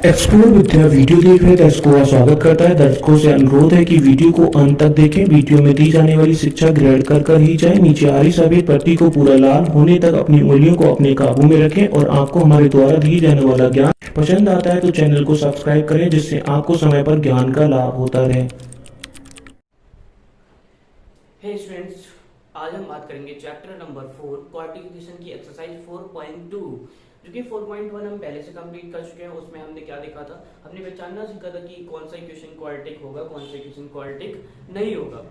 Explore विद्या video देख रहे दर्शकों का स्वागत करता है। दर्शकों से अनुरोध है कि वीडियो को अंत तक देखें। वीडियो में दी जाने वाली शिक्षा ग्रहण कर ही जाए। नीचे आ रही सभी पट्टी को पूरा लाल होने तक अपनी उंगलियों को अपने काबू में रखें और आपको हमारे द्वारा दिए जाने वाला ज्ञान पसंद आता है तो चैनल को सब्सक्राइब करें, जिससे आपको समय पर ज्ञान का लाभ होता रहे। हे स्टूडेंट्स, आज हम बात करेंगे चैप्टर नंबर 4 क्वांटिफिकेशन की एक्सरसाइज 4.2, जो कि 4.1 हम पहले से कंप्लीट कर चुके हैं। उसमें हमने क्या देखा था, हमने पहचानना सीखा था कि कौन सा इक्वेशन क्वाड्रेटिक होगा, कौन सा इक्वेशन क्वाड्रेटिक नहीं होगा।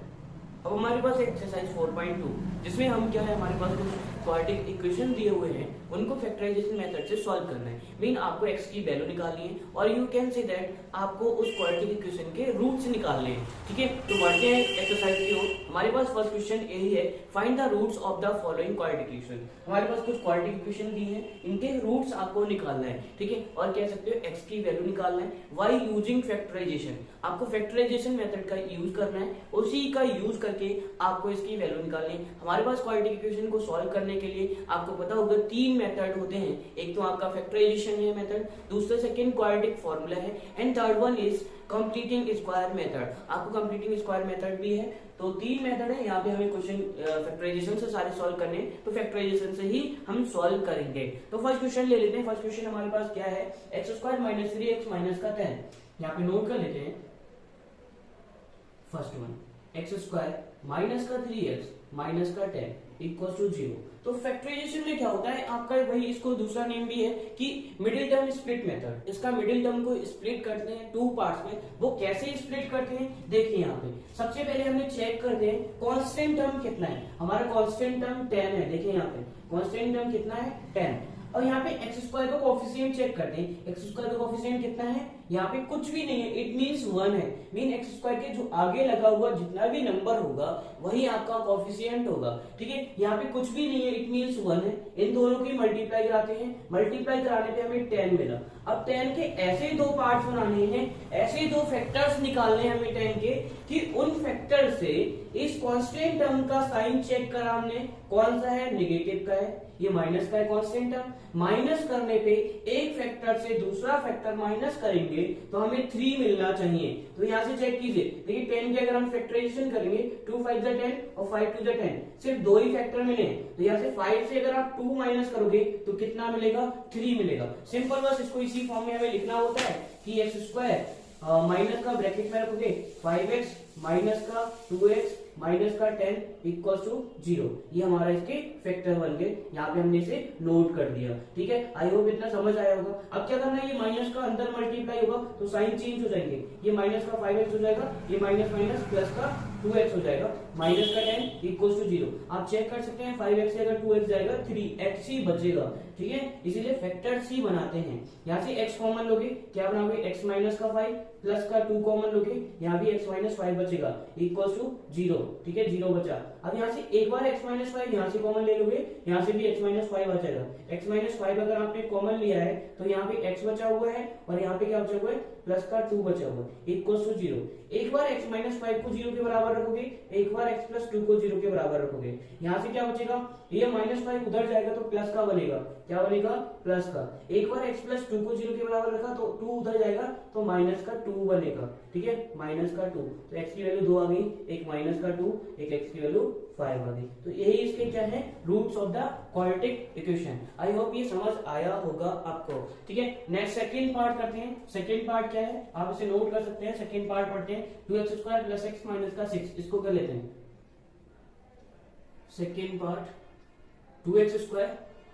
अब हमारे पास एक्सरसाइज 4.2 जिसमें हम क्या है, हमारे पास कुछ क्वाड्रेटिक इक्वेशन दिए हुए हैं, उनको फैक्टराइजेशन मेथड से सॉल्व करना है। मीन आपको x की वैल्यू निकालनी है और यू कैन से दैट आपको उस क्वाड्रेटिक इक्वेशन के रूट्स निकालने हैं। ठीक है, तो बढ़ते हैं एक्सरसाइज की ओर। हमारे पास फर्स्ट क्वेश्चन यही है, find the roots of the following quadratic equation. हमारे पास कुछ क्वाड्रेटिक इक्वेशन दी है, इनके रूट्स आपको निकालना है। ठीक है, और कह सकते हो x की वैल्यू निकालना है। वाई यूजिंग फैक्टराइजेशन, आपको फैक्टराइजेशन मेथड का यूज करना है, उसी का यूज करके आपको इसकी वैल्यू निकालनी है। हमारे पास क्वाड्रेटिक इक्वेशन को सॉल्व करने के लिए आपको पता होगा 3 मेथड होते हैं। एक तो आपका फैक्टराइजेशन है मेथड, दूसरा सेकंड क्वाड्रेटिक फार्मूला है, and third one is completing square method. आपको कंप्लीटिंग स्क्वायर मेथड भी है। तो 3 मेथड है। यहाँ पे हमें क्वेश्चन फैक्टराइजेशन से सारे सॉल्व करने, तो फैक्टराइजेशन से ही हम सॉल्व करेंगे। तो फर्स्ट क्वेश्चन ले लेते हैं। फर्स्ट क्वेश्चन हमारे पास क्या है, x² - 3x - का 10। यहाँ पे नोट कर लेते हैं। फर्स्ट वन x² - 3x - का 10 इक्वल टू 0। तो फैक्टराइजेशन में क्या होता है आपका, वही इसको दूसरा नेम भी है कि मिडिल टर्म स्प्लिट मेथड। इसका मिडिल टर्म को स्प्लिट करते हैं 2 पार्ट्स में। वो कैसे स्प्लिट करते हैं देखिए। यहाँ पे सबसे पहले हमें चेक करते हैं कांस्टेंट टर्म कितना है। हमारा कांस्टेंट टर्म 10 है। देखिए यहाँ पे कांस्टेंट टर्म कितना है, 10। और यहाँ पे x² का कोएफिशिएंट चेक करते हैं। x² का कोएफिशिएंट कितना है, यहाँ पे कुछ भी नहीं है, इट मींस 1 है। मीन x² के जो आगे लगा हुआ जितना भी नंबर होगा वही आपका कोएफिशिएंट होगा। ठीक है, यहाँ पे कुछ भी नहीं है, इट मींस 1 है। इन दोनों की मल्टीप्लाई कराते हैं, मल्टीप्लाई कराने पे हमें 10 मिला। अब 10 के ऐसे 2 पार्ट्स बनाने हैं, ऐसे 2 फैक्टर्स निकालने हैं हमें 10 के, कि उन फैक्टर से इस कांस्टेंट टर्म का साइन चेक करा हमने, कौन सा है, नेगेटिव का है, ये माइनस का है कांस्टेंट टर्म। माइनस करने पे एक फैक्टर से दूसरा फैक्टर माइनस करेंगे तो हमें 3 मिलना चाहिए। तो यहाँ से चेक कीजिए, देखिए 10 के अगर हम फैक्टराइजेशन करेंगे 2 5 10 और 5 2 10, सिर्फ 2 ही फैक्टर मिले। तो यहाँ से 5 से अगर आप 2 माइनस करोगे तो कितना मिलेगा, 3 मिलेगा। सिंपल, बस इसको इसी फॉर्म में हमें लिखना होता है कि x² माइनस का ब्रैकेट में रखोगे 5x माइनस का 2x माइनस का 10 इक्वल टू 0। ये हमारा इसके फैक्टर बन गए। यहाँ पे हमने इसे नोट कर दिया। ठीक है, आई होप इतना समझ आया होगा। अब क्या करना है, ये माइनस का अंदर मल्टीप्लाई होगा तो साइन चेंज हो जाएंगे। ये माइनस का 5x हो जाएगा, ये माइनस माइनस प्लस का 2x हो जाएगा, माइनस का 10 इक्वल टू 0। आप चेक कर सकते हैं 5x से अगर 2x जाएगा 3x ही बचेगा। ठीक है, इसीलिए फैक्टर सी बनाते हैं। यहाँ से x कॉमन लोगे, क्या बनाओगे, x माइनस का 5 प्लस का 2 कॉमन लोगे, यहाँ भी x माइनस 5 बचेगा इक्वल टू 0। ठीक है, 0 बचा। अब यहाँ से एक बार x माइनस 5 यहाँ से कॉमन ले लोगे, यहाँ से भी x माइनस 5 बचेगा। x माइनस 5 अगर आपने कॉमन लिया है तो यहाँ पे x बचा हुआ है और यहाँ पे क्या बचा हुआ है, प्लस का 2 बचा हुआ है इक्वल टू 0। एक बार x माइनस 5 को 0 के बराबर रखोगे, एक बार x प्लस 2 को 0 के बराबर रखोगे। यहाँ से क्या बचेगा, ये माइनस 5 उधर जाएगा तो प्लस का बनेगा, क्या बनेगा, प्लस का। एक बार x प्लस 2 को 0 के बराबर रखा तो 2 उधर जाएगा तो माइनस का 2 बनेगा। ठीक है, माइनस का 2। तो x की वैल्यू 2 आ गई, एक माइनस का 2, एक x की वैल्यू 5 आ गई। तो यही इसके क्या है, roots of the quadratic equation. I hope ये समझ आया होगा आपको। ठीक है, नेक्स्ट सेकंड पार्ट करते हैं। सेकंड पार्ट क्या है, आप इसे नोट कर सकते हैं। सेकंड पार्ट पढ़ते हैं, 2x² + x माइनस का 6। इसको कर लेते हैं। सेकंड पार्ट 2x²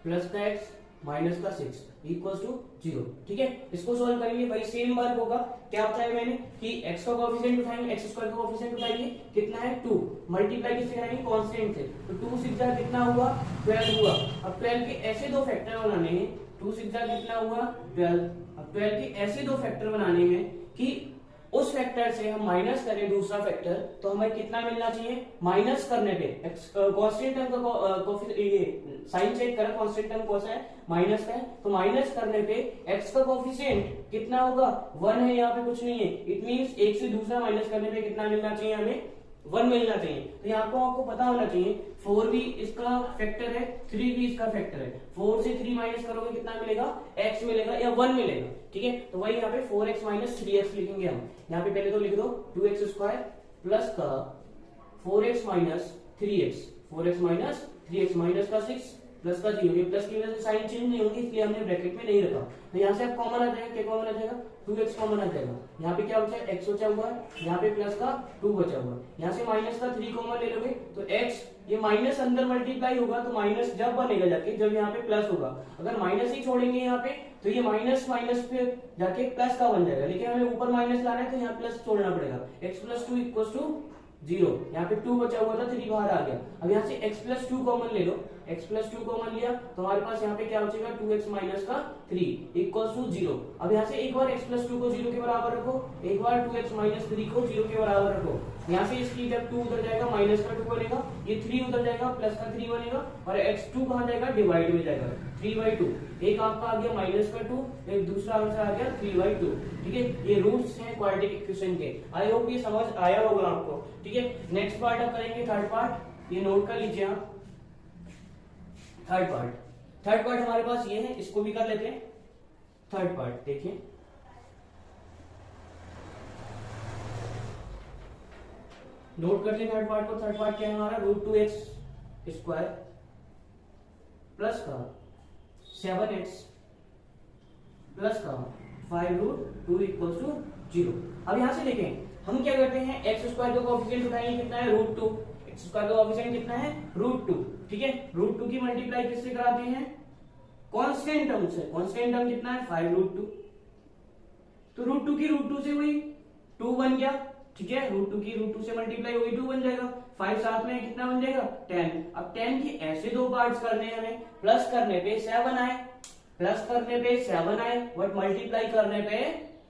+ का x माइनस का 6 इक्वल टू 0। ठीक है, इसको सोल्व करेंगे, वही सेम वर्क होगा। क्या बताया मैंने कि x का कोएफिशिएंट उठाएंगे, x² का कोएफिशिएंट उठाएंगे, कितना है 2, मल्टीप्लाई किससे कराएंगे, कांस्टेंट से। तो 2 6 जा कितना हुआ, 12 हुआ। अब 12 के ऐसे 2 फैक्टर बनाने हैं, 2 6 जा कितना हुआ, 12। अब 12 के ऐसे 2 फैक्टर बनाने हैं कि उस फैक्टर से हम माइनस करें दूसरा फैक्टर तो हमें कितना मिलना चाहिए, माइनस करने पे कांस्टेंट टर्म का साइन चेक करें, कांस्टेंट टर्म कौन सा है, माइनस का है। तो माइनस करने पे x का कोएफिशिएंट कितना होगा, 1 है, यहाँ पे कुछ नहीं है। इट मींस एक से दूसरा माइनस करने पे कितना मिलना चाहिए हमें, 1 मिलना चाहिए। तो यहाँ को आपको पता होना चाहिए 4 भी इसका फैक्टर है, 3 भी इसका फैक्टर है। 4 से 3 माइनस करोगे कितना मिलेगा, x मिलेगा या 1 मिलेगा। ठीक है, तो वही यहाँ पे 4x माइनस 3x लिखेंगे हम। यहाँ पे पहले तो लिख दो 2x स्क्वायर प्लस का 4x minus 3x, 4x minus 3x minus का 6 प्लस का 0। ये प्लस की वजह से साइन चेंज नहीं होगी, इसलिए हमने ब्रैकेट में नहीं रखा। तो यहाँ से अब कॉमन आ जाएगा, क्या कॉमन आ जाएगा, 2x कॉमन आ जाएगा। यहाँ पे क्या बचा है, x बचा हुआ है, यहाँ पे प्लस का 2 बचा हुआ है। यहाँ से माइनस का 3 कॉमन ले लोगे तो x, ये माइनस अंदर मल्टीप्लाई होगा तो माइनस जब बनेगा जाके जब यहाँ पे प्लस होगा। अगर माइनस ही छोड़ेंगे यहाँ पे तो ये माइनस माइनस पे जाके प्लस का बन जाएगा, लेकिन हमें ऊपर माइनस लाना है तो यहाँ प्लस छोड़ना पड़ेगा। x प्लस 2 इक्वल टू 0, यहाँ पे 2 बचा हुआ था, 3 बाहर आ गया। अब यहाँ से x प्लस 2 कॉमन ले लो, x प्लस 2 कॉमन लिया तो हमारे पास यहाँ पे क्या बचेगा, 2x माइनस का 3 इक्वल टू 0। अब यहाँ से एक बार x प्लस 2 को 0 के बराबर रखो, एक बार 2x माइनस 3 को 0 के बराबर रखो। यहाँ से इसकी जब 2 उधर जाएगा माइनस का 2 बनेगा, ये 3 उधर जाएगा प्लस का 3 बनेगा, और x2 कहाँ जाएगा, डिवाइड में जाएगा 3/2। एक आपका आ गया माइनस का 2, एक दूसरा आंसर आ गया 3/2। ठीक है, ये रूट्स हैं क्वाड्रेटिक इक्वेशन के। आई होप ये समझ आया होगा आपको। ठीक है, नेक्स्ट पार्ट अब करेंगे थर्ड पार्ट, ये नोट कर लीजिए आप। थर्ड पार्ट हमारे पास ये है, इसको भी कर लेते हैं। थर्ड पार्ट देखिए, नोट कर लें थर्ड पार्ट को। थर्ड पार्ट क्या है हमारा, √2x स्क्वायर प्लस का 7x प्लस का 5√2 इक्वल टू 0। अब यहां से देखें हम क्या करते हैं, एक्स स्क्वायर का कोएफिशिएंट उठाएंगे कितना है, √2। एक्स स्क्वायर का कोएफिशिएंट कितना है, √2। ठीक है, √2 की मल्टीप्लाई किससे कराते हैं, कांस्टेंट टर्म से। कांस्टेंट टर्म कितना है, 5√2। तो √2 की √2 से वही 2 बन गया। ठीक है, √2 की √2 से मल्टीप्लाई होगी 2 बन जाएगा। 5 साथ में कितना बन जाएगा, 10। अब 10 की ऐसे दो पार्ट्स करने हैं हमें, प्लस करने पे 7 आए, प्लस करने पे 7 आए, बट मल्टीप्लाई करने पे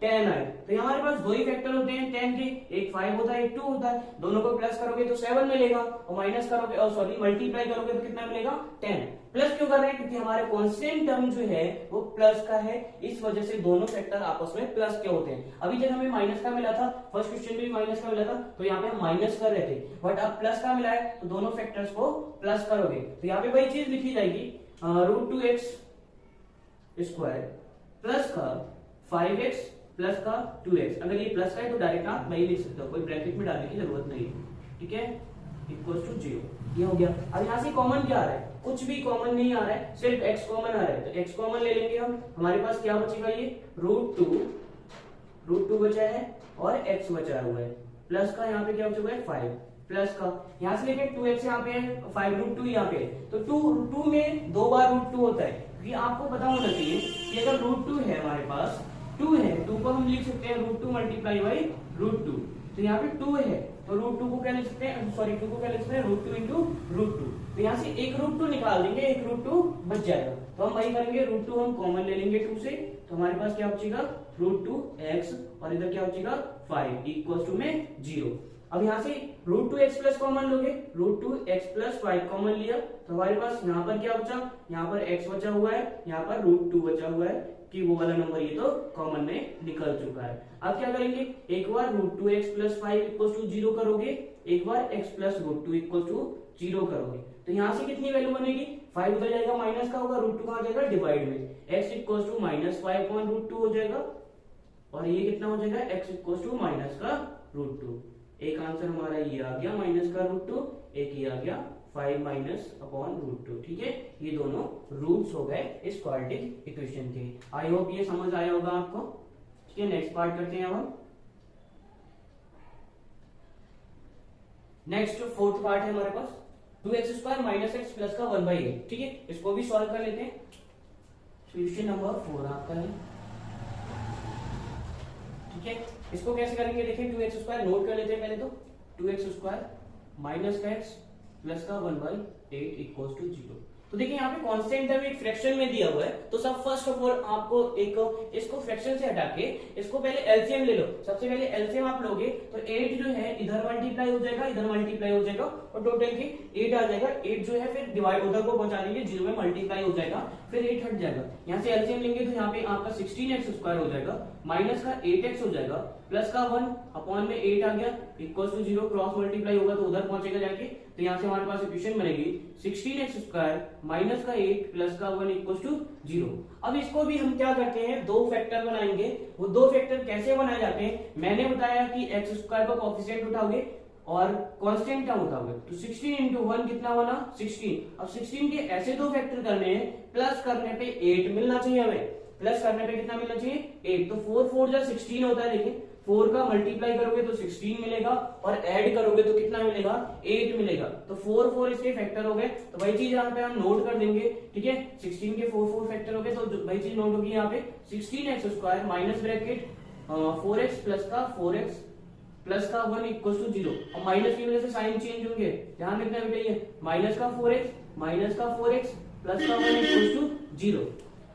10 आए। तो हमारे पास दो ही फैक्टर होते हैं 10 के, एक 5 होता है, एक 2 होता है। दोनों को प्लस करोगे तो 7 मिलेगा, और माइनस करोगे और सॉरी मल्टीप्लाई करोगे तो कितना मिलेगा, 10। प्लस क्यों कर रहे हैं, क्योंकि हमारे कांस्टेंट टर्म जो है वो प्लस का है, इस वजह से दोनों फैक्टर आपस में प्लस के होते हैं। अभी जब हमें माइनस का मिला था, फर्स्ट क्वेश्चन में भी माइनस का मिला था, तो यहाँ पे हम माइनस कर रहे थे, बट अब प्लस का मिला है तो दोनों फैक्टर्स को प्लस करोगे तो यहाँ पे वही चीज लिखी जाएगी, √2x स्क्वायर प्लस का 5x प्लस का 2x। अगर ये प्लस का है तो डायरेक्ट आप वही लिख सकते हो, कोई ब्रैकेट में डालने की जरूरत नहीं है। ठीक है, इक्वल टू 0, ये हो गया। अब यहाँ से कॉमन क्या आ रहा है, कुछ भी कॉमन नहीं आ रहा है, सिर्फ x कॉमन आ रहा है, तो x कॉमन ले लेंगे हम। हमारे पास क्या बचेगा, ये √2 बचा है और x बचा हुआ है, प्लस का यहाँ पे क्या बचा हुआ है 5, प्लस का यहाँ से लेके 2x यहाँ पे है, 5√2 यहाँ पे है। तो 2 में 2 बार √2 होता है, क्योंकि आपको पता होना चाहिए कि अगर √2 है हमारे पास, 2 है, 2 को हम लिख सकते हैं √2 मल्टीप्लाई बाई √2। तो यहाँ पे 2 है तो √2 को क्या लिख सकते हैं, सॉरी 2 को क्या लिख सकते हैं, √2 इंटू √2। तो यहाँ से एक √2 निकाल देंगे, एक √2 बच जाएगा। तो हम वही करेंगे, √2 हम कॉमन ले लेंगे 2 से, तो हमारे पास क्या बचेगा, √2x, और इधर क्या बचेगा 5 इक्वल टू में 0। अब यहाँ से √2x प्लस कॉमन लोगे, √2x प्लस 5 कॉमन लिया तो हमारे पास यहाँ पर क्या बचा, यहाँ पर x बचा हुआ है, यहाँ पर √2 बचा हुआ है, कि वो वाला नंबर ये तो कॉमन में निकल चुका है। अब क्या करेंगे, एक बार √2x प्लस 5 इक्वल टू 0 करोगे, एक बार x प्लस √2 इक्वल टू 0 करोगे, तो यहाँ से कितनी वैल्यू बनेगी, 5 उधर जाएगा, माइनस का होगा, √2 कहाँ जाएगा, डिवाइड में, x इक्वल टू -5/√2 हो जाएगा, और ये कितना हो जाएगा, x इक्वल टू माइनस का √2। एक आंसर हमारा ये आ गया माइनस का √2, एक ये आ गया 5 - √2। ठीक है, ये दोनों रूट्स हो गए इस क्वाड्रेटिक इक्वेशन के। आई होप ये समझ आया होगा आपको। ठीक है, नेक्स्ट पार्ट करते हैं अब हम। नेक्स्ट फोर्थ पार्ट है हमारे पास, 2x square minus x plus का 1/8। ठीक है, इसको भी सॉल्व कर लेते हैं। सोल्यूशन नंबर 4 आपका है। ठीक है, इसको कैसे करेंगे, देखिए 2x स्क्वायर नोट कर लेते हैं पहले तो, 2x स्क्वायर माइनस का x प्लस का 1/8 इक्वल टू 0। तो देखिए यहाँ पे कांस्टेंट टर्म एक फ्रैक्शन में दिया हुआ है, तो सब फर्स्ट ऑफ ऑल आपको एक इसको फ्रैक्शन से हटा के इसको पहले एलसीएम ले लो। सबसे पहले एलसीएम आप लोगे तो 8 जो है इधर मल्टीप्लाई हो जाएगा, इधर मल्टीप्लाई हो जाएगा, और टोटल की 8 आ जाएगा। 8 जो है फिर डिवाइड उधर को पहुंचा देंगे, 0 में मल्टीप्लाई हो जाएगा, फिर 8 हट जाएगा। यहाँ से एलसीएम लेंगे तो यहाँ पे आपका 16x स्क्वायर हो जाएगा, माइनस का 8x हो जाएगा, प्लस का 1 अपॉन में 8 आ गया इक्वल टू 0, क्रॉस मल्टीप्लाई होगा तो उधर पहुंचेगा जाके, तो यहाँ से हमारे पास इक्वेशन बनेगी 16x² माइनस का 8 प्लस का 1 इक्वल टू 0। अब इसको भी हम क्या करते हैं, दो फैक्टर बनाएंगे। वो दो फैक्टर कैसे बनाए जाते हैं, मैंने बताया कि x² का कोएफिशिएंट उठाओगे और कांस्टेंट टर्म उठाओगे, तो 16 इंटू 1 कितना बना 16। अब 16 के ऐसे दो फैक्टर करने हैं, प्लस करने पे 8 मिलना चाहिए हमें, प्लस करने पे कितना मिलना चाहिए 8, तो 4 4 जा 16 होता है। देखिए 4 का मल्टीप्लाई करोगे तो 16 मिलेगा और ऐड करोगे तो कितना मिलेगा 8 मिलेगा, तो 4 4 इसके फैक्टर हो गए। तो वही चीज यहाँ पे हम नोट कर देंगे, ठीक है, 16 के 4 4 फैक्टर हो गए, तो वही चीज नोट होगी यहाँ पे 16x² minus bracket 4x plus का 4x प्लस का 1 इक्वल टू 0। और माइनस की वजह से साइन चेंज होंगे, ध्यान रखना बेटा, ये माइनस का 4x प्लस का 1 इक्वल टू 0।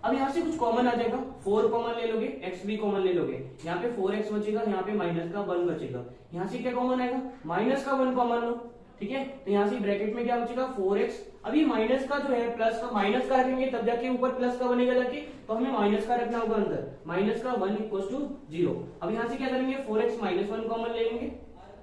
अब यहाँ से कुछ कॉमन आ जाएगा, 4 कॉमन ले लोगे, x भी कॉमन ले लोगे, यहाँ पे 4x बचेगा, यहाँ पे माइनस का 1 बचेगा। यहाँ से क्या कॉमन आएगा, माइनस का 1 कॉमन लो, ठीक है, तो यहाँ से ब्रैकेट में क्या बचेगा 4x। अभी माइनस का जो है प्लस का माइनस का रखेंगे तब जाके ऊपर प्लस का बनेगा जाके, तो हमें माइनस का रखना होगा अंदर, माइनस का 1 इक्वल टू 0। अब यहाँ से क्या करेंगे 4x माइनस 1 कॉमन ले लेंगे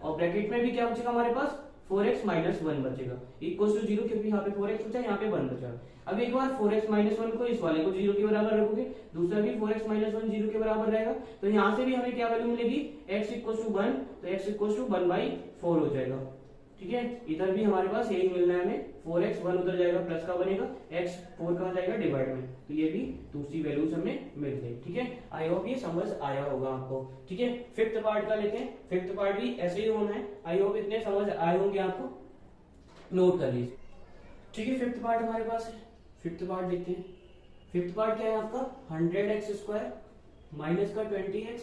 और ब्रैकेट में भी क्या बचेगा हमारे पास 4x माइनस 1 बचेगा इक्वल टू 0, क्योंकि यहाँ पे 4x बचा, यहाँ पे 1 बचा। अब एक बार 4x माइनस 1 को इस वाले को 0 के बराबर रखोगे, दूसरा भी 4x माइनस 1 0 के बराबर रहेगा, तो यहाँ से भी हमें क्या वैल्यू मिलेगी x इक्वल टू 1, तो x इक्वल टू 1/4 हो जाएगा, ठीक है। इधर भी हमारे पास यही मिलना है हमें, 4x 1 उधर जाएगा प्लस का बनेगा, x 4 कहाँ जाएगा डिवाइड में, तो ये भी दूसरी वैल्यूज हमें मिल गई, ठीक है। आई होप ये समझ आया होगा आपको, ठीक है। फिफ्थ पार्ट का लेते हैं, फिफ्थ पार्ट भी ऐसे ही होना है, आई होप इतने समझ आए होंगे आपको, नोट कर लीजिए, ठीक है। फिफ्थ पार्ट हमारे पास है, फिफ्थ पार्ट देखते हैं। फिफ्थ पार्ट क्या है आपका 100x² माइनस का 20x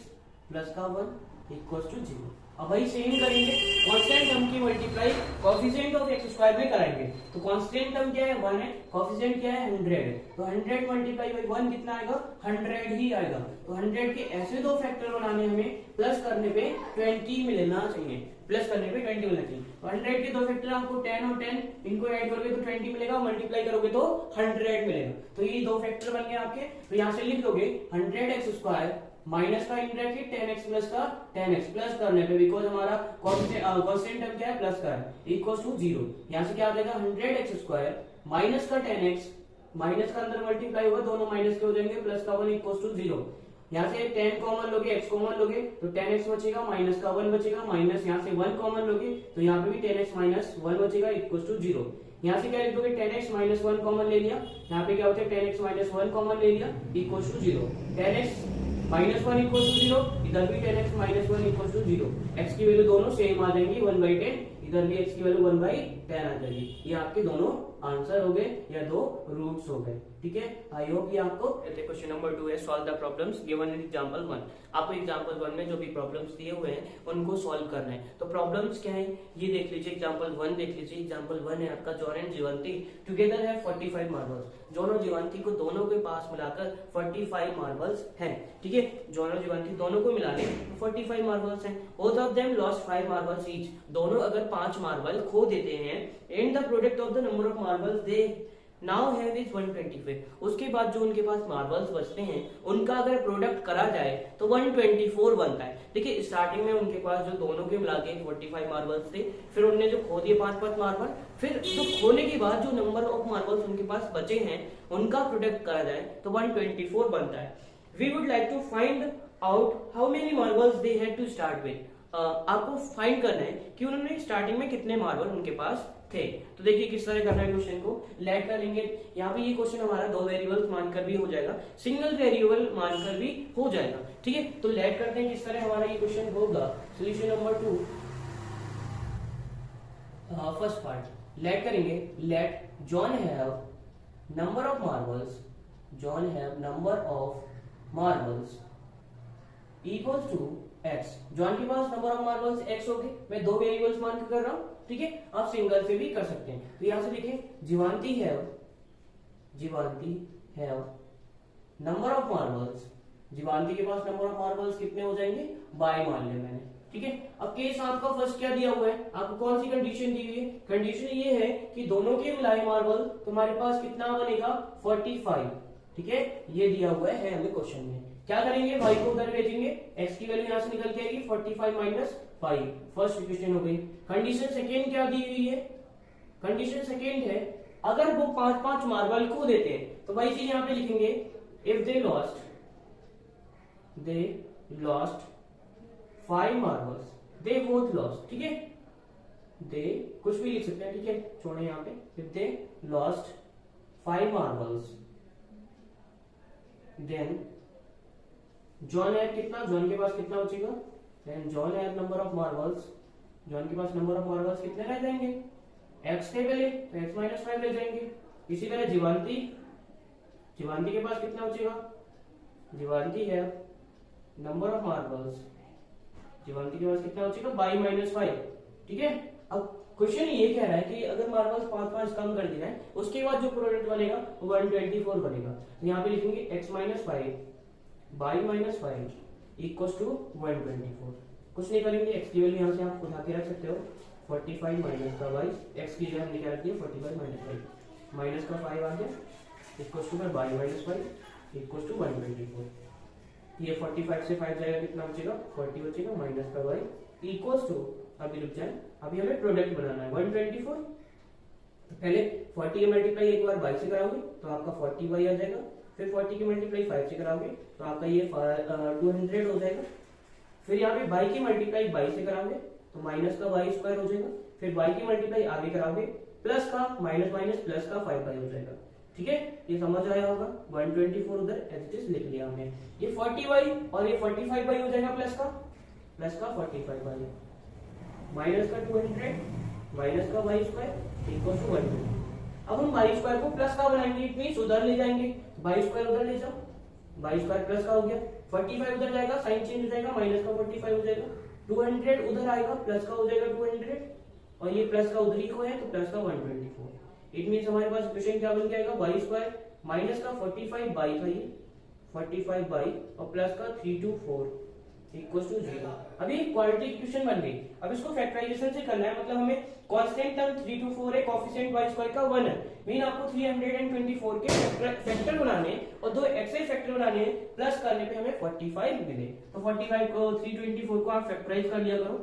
प्लस का 1 इक्वल टू 0। अब वही सेम करेंगे, कांस्टेंट टर्म की मल्टीप्लाई कोएफिशिएंट ऑफ x² में कराएंगे, तो कांस्टेंट टर्म क्या है 1 है, कोएफिशिएंट क्या है 100 है, तो 100 मल्टीप्लाई बाई 1 कितना आएगा 100 ही आएगा। तो 100 के ऐसे दो फैक्टर बनाने हमें, प्लस करने पे 20 मिलना चाहिए, प्लस करने पे 20 मिलना चाहिए। तो 100 के दो फैक्टर आपको 10 और 10 इनको ऐड करोगे तो 20 मिलेगा, मल्टीप्लाई करोगे तो 100 मिलेगा, तो ये दो फैक्टर बन गए आपके। तो यहाँ से लिख दोगे 100x² माइनस का इन ब्रैकेट 10x प्लस का 10x, प्लस करने पे बिकॉज हमारा कांस्टेंट टर्म क्या है प्लस का है इक्वल टू 0। यहाँ से क्या आ जाएगा 100x² माइनस का 10x, माइनस का अंदर मल्टीप्लाई होगा, दोनों माइनस के हो जाएंगे, प्लस का 1 इक्वल टू 0। यहाँ से 10 कॉमन लोगे, x कॉमन लोगे तो 10x बचेगा, माइनस का 1 बचेगा, माइनस यहाँ से 1 कॉमन लोगे तो यहाँ पे भी 10x माइनस 1 बचेगा इक्वल टू 0। यहाँ से क्या लिख दोगे 10x माइनस 1 कॉमन ले लिया, यहाँ पे क्या होता है 10x माइनस 1 कॉमन ले लिया equal to 0, 10x minus 1 equal to 0, इधर भी 10x minus 1 equal to 0, x की वैल्यू दोनों सेम आ जाएंगी 1/10, इधर भी x की वैल्यू 1/10 आ जाएगी। ये आपके दोनों आंसर हो गए या दो रूट्स हो गए, ठीक है। आई होप ये आपको। क्वेश्चन नंबर 2 है solve the problems given in example 1। आपको एग्जांपल 1 में जो भी प्रॉब्लम्स दिए हुए हैं उनको सॉल्व करना है। तो प्रॉब्लम्स क्या है ये देख लीजिए, एग्जांपल 1 देख लीजिए। एग्जांपल 1 है आपका जॉन एंड जीवंती टुगेदर है 45 मार्बल्स। जॉन और जीवंती को दोनों के पास मिलाकर 45 मार्बल्स हैं, ठीक है। जॉन और जीवंती दोनों को मिला ले तो 45 मार्बल्स हैं। Both of them lost 5 marbles each. दोनों अगर 5 मार्बल खो देते हैं and the product of the number of marbles they now have is 125। उसके बाद जो उनके पास मार्बल्स बचते हैं उनका अगर प्रोडक्ट करा जाए तो 124 बनता है। देखिए स्टार्टिंग में उनके पास जो दोनों के मिला के 45 मार्बल्स थे, फिर उनने जो खो दिए 5 मार्बल, फिर जो खोने के बाद जो नंबर ऑफ मार्बल्स उनके पास बचे हैं उनका प्रोडक्ट करा जाए तो 124 बनता है। We would like to find out how many marbles they had to start with. आपको फाइंड करना है कि उन्होंने स्टार्टिंग में कितने मार्बल उनके पास थे। तो देखिए किस तरह करना है क्वेश्चन को, लेट कर लेंगे। यहाँ पे ये क्वेश्चन हमारा 2 वेरिएबल्स मानकर भी हो जाएगा, सिंगल वेरिएबल मानकर भी हो जाएगा, ठीक है। तो लेट करते हैं किस तरह हमारा ये क्वेश्चन होगा। Solution number 2 first part let करेंगे। Let John have number of marbles, John have number of marbles equals to x। John के पास नंबर ऑफ मार्बल्स x हो गए, मैं 2 वेरिएबल्स मान के कर रहा हूं, ठीक है। आप सिंगल से भी कर सकते हैं। तो यहां से देखिए जीवांती हैव नंबर ऑफ मार्बल्स। जीवांती के पास नंबर ऑफ मार्बल्स कितने हो जाएंगे, बाय मान लिया मैंने, ठीक है। अब केस आपका फर्स्ट क्या दिया हुआ है, आपको कौन सी कंडीशन दी हुई है। कंडीशन ये है कि दोनों के मिलाए मार्बल तुम्हारे पास कितना बनेगा 45, ठीक है। ये दिया हुआ है हमें क्वेश्चन में। क्या करेंगे, y को उधर भेजेंगे, x की वैल्यू यहाँ से निकल के आएगी 45 माइनस 5। फर्स्ट इक्वेशन हो गई। कंडीशन सेकेंड क्या दी हुई है, कंडीशन सेकेंड है अगर वो 5-5 मार्बल खो देते हैं तो वही चीज यहाँ पे लिखेंगे, if they lost 5 marbles, they both lost, ठीक है, दे कुछ भी लिख सकते हैं, ठीक है, छोड़े यहाँ पे, if they lost 5 marbles then John had कितना, जॉन के पास कितना बचेगा, then John had number of marbles, John के पास नंबर ऑफ मार्बल्स कितने रह जाएंगे, x थे पहले तो x माइनस 5 रह जाएंगे। इसी तरह जीवांती के पास कितना बचेगा, जीवांती है नंबर ऑफ मार्बल्स, जीवांती के पास कितना बचेगा, बाई माइनस 5, ठीक है। अब क्वेश्चन ये कह रहा है कि अगर मार्बल्स 5-5 कम कर दिया है उसके बाद जो प्रोडक्ट बनेगा वो 124 बनेगा, तो यहाँ पे लिखेंगे x minus 5 by minus 5 equals to 124। कुछ नहीं करेंगे, x की वैल्यू यहाँ से आप उठा के रख सकते हो, 45 माइनस का बाई, x की जगह हमने क्या रख दिया 45 माइनस 5, माइनस का 5 आ गया equals to by minus 5 equals to 124। ये 45 से 5 जाएगा, कितना बचेगा 40 बचेगा, माइनस का बाई इक्वल्स टू, अभी रुक जाए, अभी हमें प्रोडक्ट बनाना है 124, तो पहले 40 की मल्टीप्लाई एक बार बाई से कराओगे तो आपका 40 बाई आ जाएगा, फिर 40 की मल्टीप्लाई 5 से कराओगे तो आपका ये 200 हो जाएगा, फिर यहाँ पे बाई की मल्टीप्लाई बाई से कराओगे तो माइनस का बाई स्क्वायर हो जाएगा, फिर बाई की मल्टीप्लाई आगे कराओगे प्लस का माइनस माइनस प्लस का 5 बाई हो जाएगा, ठीक है, ये समझ आया होगा। 124 उधर एज इट इज लिख लिया हमने, ये 40 बाई और ये 45 बाई हो जाएगा प्लस का 45 बाई, माइनस का 200 माइनस का वाई स्क्वायर इक्वल टू 120। अब हम वाई स्क्वायर को प्लस का बनाएंगे, इट मींस उधर ले जाएंगे, वाई स्क्वायर उधर ले जाओ, वाई स्क्वायर प्लस का हो गया, 45 उधर जाएगा, साइन चेंज हो जाएगा, माइनस का 45 हो जाएगा, 200 उधर आएगा, प्लस का हो जाएगा 200 और ये प्लस का उधर ही को है तो प्लस का 124। इट मींस हमारे पास इक्वेशन क्या बन जाएगा, वाई स्क्वायर माइनस का 45 बाई था ये 45 बाई और प्लस का 324 इक्वल टू 0। अभी क्वाड्रेटिक इक्वेशन बन गई। अब इसको फैक्टराइजेशन से करना है, मतलब हमें कांस्टेंट टर्म 324 है, कोएफिशिएंट y स्क्वायर का 1 है, मीन आपको 324 के फैक्टर बनाने और दो एक्सेस फैक्टर बनाने प्लस करने पे हमें 45 मिले, तो 45 को 324 को आप फैक्टराइज कर लिया करो।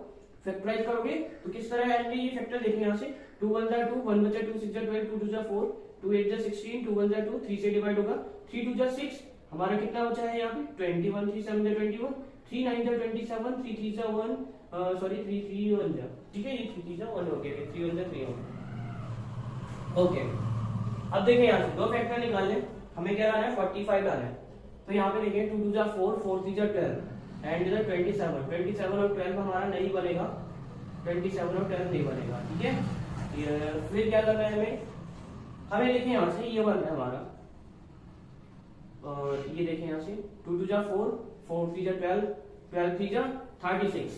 फैक्टराइज करोगे तो किस तरह आएंगे ये फैक्टर, देखिए यहाँ से 2 1 जा 2 1 बचा 2 6 जा 12 2 2 जा 4 2 8 जा 16 2 1 जा 2 3 से डिवाइड होगा 3 2 जा 6, हमारा कितना बचा है यहाँ पे 21 3 7 जा 21 3 9 जा 27 3 3 जा 1 सॉरी 3 3 1 जा, ठीक है, ये 3 3 जा 1 हो गया, 3 1 जा 3 हो गया, ओके। अब देखिए यहाँ से दो फैक्टर निकालने, हमें क्या लाना है 45 लाना है, तो यहाँ पे देखिए 2 2 जा 4 4 3 जा 12 एंड इधर 27 और 12 हमारा नहीं बनेगा, 27 और 12 नहीं बनेगा, ठीक है। फिर क्या करना है हमें देखिए यहाँ से ये बनना है हमारा, और ये देखें यहाँ से 2 2 जा 4 4 3 जा 12 12 3 जा 36,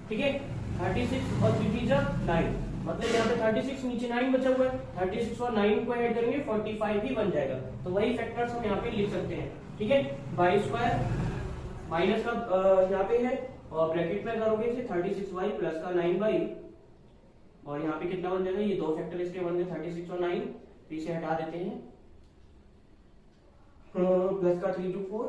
ठीक है, 36 और 3 3 जा 9, मतलब यहाँ पे 36 नीचे 9 बचा हुआ है, 36 और 9 को ऐड करेंगे 45 ही बन जाएगा, तो वही फैक्टर्स हम यहाँ पे लिख सकते हैं, ठीक है। वाई स्क्वायर माइनस का यहाँ पे है और ब्रैकेट में करोगे इसे 36y प्लस का 9y और यहाँ पे कितना बन जाएगा, ये दो फैक्टर इसके बन गए 36 और 9, इसे हटा देते हैं, प्लस का 3 2 4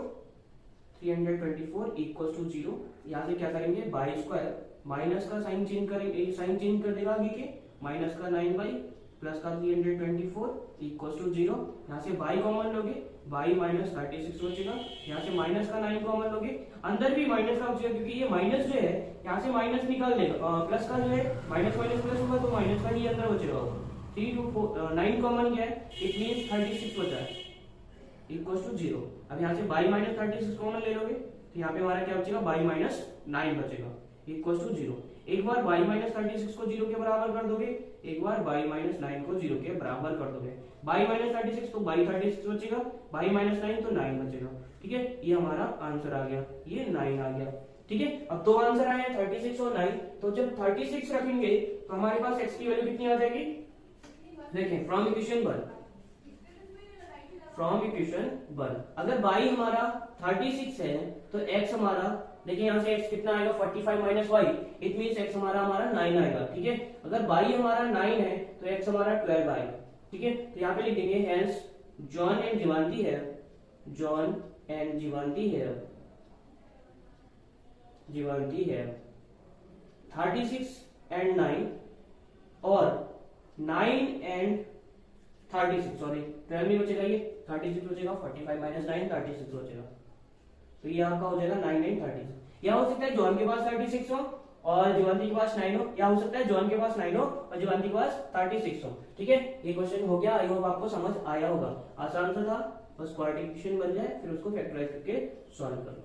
324 इक्वल टू 0। यहाँ से क्या करेंगे बाई स्क्वायर माइनस का साइन चेंज करेंगे, साइन चेंज कर देगा आगे के, माइनस का 9y प्लस का 324 इक्वल टू 0। यहाँ से बाई कॉमन लोगे, बाई माइनस 36 बचेगा, यहाँ से माइनस का 9 कॉमन लोगे, अंदर भी माइनस का बचेगा क्योंकि ये माइनस जो है यहाँ से माइनस निकाल देगा, प्लस का जो है माइनस माइनस प्लस होगा तो माइनस का ही अंदर बचेगा, 3 2 4 9 कॉमन गया है, इट मींस 36 बचा है इक्वल टू 0। अब यहाँ से बाई माइनस 36 कॉमन ले लोगे तो यहाँ पे हमारा क्या बचेगा, बाई माइनस 9 बचेगा इक्वल टू 0। एक बार बाई माइनस 36 को 0 के बराबर कर दोगे, एक बार बाई माइनस 9 को 0 के बराबर कर दोगे, बाई माइनस 36 तो बाई 36 बचेगा, बाई माइनस 9 तो 9 बचेगा, ठीक है, ये हमारा आंसर आ गया, ये 9 आ गया, ठीक है। अब दो आंसर आए 36 और 9, तो जब 36 रखेंगे तो हमारे पास x की वैल्यू कितनी आ जाएगी, देखें फ्रॉम इक्वेशन 1 अगर बाई हमारा 36 है तो x हमारा, देखिए यहाँ से x कितना आएगा 45 minus y, it means x हमारा 9 आएगा, ठीक है। अगर बाई हमारा 9 है तो x हमारा 12 आएगा, ठीक है। तो यहाँ पे लिखेंगे हेंस जॉन एंड जीवांती है जीवांती है 36 एंड 9 और 9 एंड 36, सॉरी 12 नहीं बचेगा, ये 36 बचेगा, 45 माइनस 9 36 बचेगा, तो ये आपका हो जाएगा 9 एंड 36। या हो सकता है जॉन के पास 36 हो और जीवांती के पास 9 हो, या हो सकता है जॉन के पास 9 हो और जीवांती के पास 36 हो। ठीक है, ये क्वेश्चन हो गया, आई होप आपको समझ आया होगा। आसान सा था, बस क्वाड्रेटिक इक्वेशन बन जाए फिर उसको फैक्टराइज करके सॉल्व कर लो।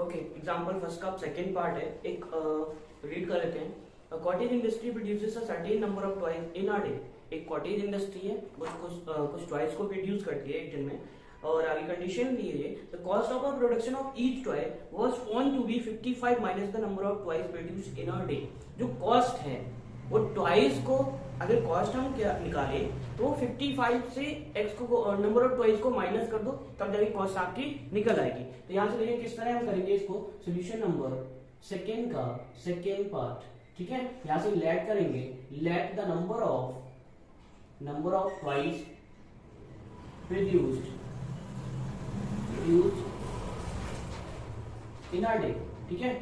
ओके, एग्जांपल फर्स्ट का सेकंड पार्ट है, एक रीड कर लेते हैं। A cottage industry produces a certain number of toys in a day. एक कॉटेज इंडस्ट्री है, कुछ टॉयज को प्रोड्यूस करती है एक दिन में, और आगे कंडीशन दी है the cost of production of each toy was found to be 55 minus the number of toys produced in a day. जो कॉस्ट है वो टॉयज को, अगर कॉस्ट हम क्या निकाले तो 55 से एक्स को नंबर ऑफ टॉयज को माइनस कर दो, तब जाके कॉस्ट आपकी निकल आएगी। तो यहाँ से देखिए किस तरह हम करेंगे इसको। सोल्यूशन नंबर सेकेंड का सेकेंड पार्ट, ठीक है, यहां से लेट करेंगे, let the number of toys produced in a day, ठीक है,